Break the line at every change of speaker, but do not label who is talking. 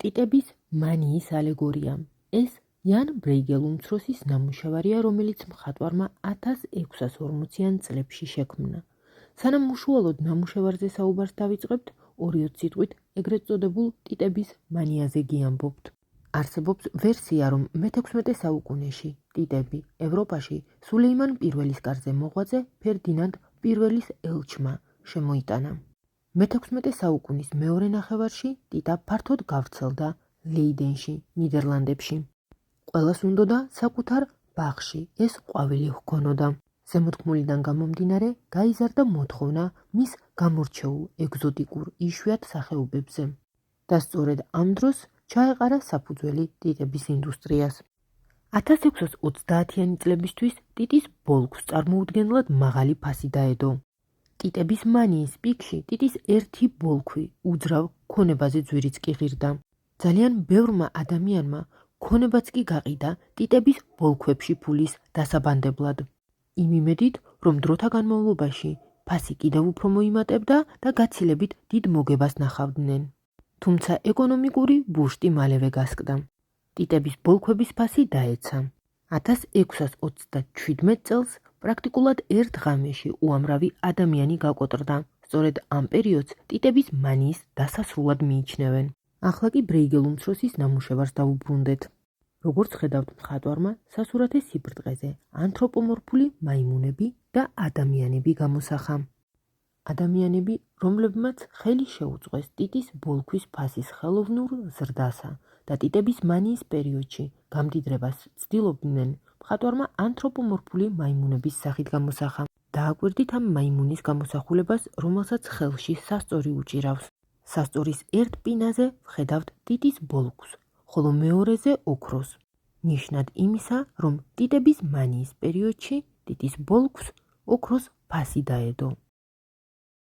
ტიტების მანიის ალეგორია. ეს იან ბრეიგელ უმცროსის ნამუშევარია, რომელიც მხატვარმა 1640-იან წლებში შექმნა. სანამ უშუალოდ ნამუშევარზე საუბარს დავიწყებთ, 2 სიტყვით ეგრეთ წოდებულ ტიტების მანიაზე გიამბობთ. არსებობს ვერსია, რომ მე-16 საუკუნეში ტიტები ევროპაში სულეიმან პირველის კარზე მოღვაწე ფერდინანდ პირველის ელჩმა შემოიტანა. მე-16 საუკუნის მეორე ნახევარში ტიტა ფართოდ გავრცელდა ლეიდენში, ნიდერლანდებში. ყველას უნდოდა საკუთარ ბაღში ეს ყვავილი ჰქონოდა. ზემოთქმულიდან გამომდინარე, გაიზარდა მოთხოვნა მის გამორჩეულ ეგზოტიკურ იშვიათ სახეობებზე. და სწორედ ამ დროს ჩაეყარა საფუძველი ტიტების ინდუსტრიას. 1630-იანი წლებისთვის ტიტის ბოლქვს წარმოუდგენლად მაღალი ფასი დაედო. ტიტების მანიის პიკში ტიტის ერთი ბოლქვი უძრავ ქონებაზე ძვირიც კი ღირდა. ძალიან ბევრმა ადამიანმა ქონებაც კი გაყიდა ტიტების ბოლქვებში ფულის დასაბანდებლად. იმ იმედით, რომ დროთა განმავლობაში ფასი კიდევ უფრო მოიმატებდა და გაცილებით დიდ მოგებას ნახავდნენ. თუმცა ეკონომიკური ბუშტი მალევე გასკდა. ტიტების ბოლქვების ფასი დაეცა. 1637 წელს პრაქტიკულად ერთ ღამეში უამრავი ადამიანი გაკოტრდა. სწორედ ამ პერიოდს ტიტების მანიის დასასრულად მიიჩნევენ. ახლა კი ბრეიგელ უმცროსის ნამუშევარს დავუბრუნდეთ. როგორც ხედავთ, მხატვარმა სასურათე სიბრტყეზე ანთროპომორფული მაიმუნები და ადამიანები გამოსახა. ადამიანები, რომლებმაც ხელი შეუწყეს ტიტის ბოლქვის ფასის ხელოვნურ ზრდასა და ტიტების მანიის პერიოდში გამდიდრებას ცდილობდნენ, მხატვარმა ანთროპომორფული მაიმუნების სახით გამოსახა. დააკვირდით ამ მაიმუნის გამოსახულებას, რომელსაც ხელში სასწორი უჭირავს. სასწორის ერთ პინაზე ვხედავთ ტიტის ბოლქვს, ხოლო მეორეზე ოქროს. ნიშნად იმისა, რომ ტიტების მანიის პერიოდში ტიტის ბოლქვს ოქროს ფასი დაედო.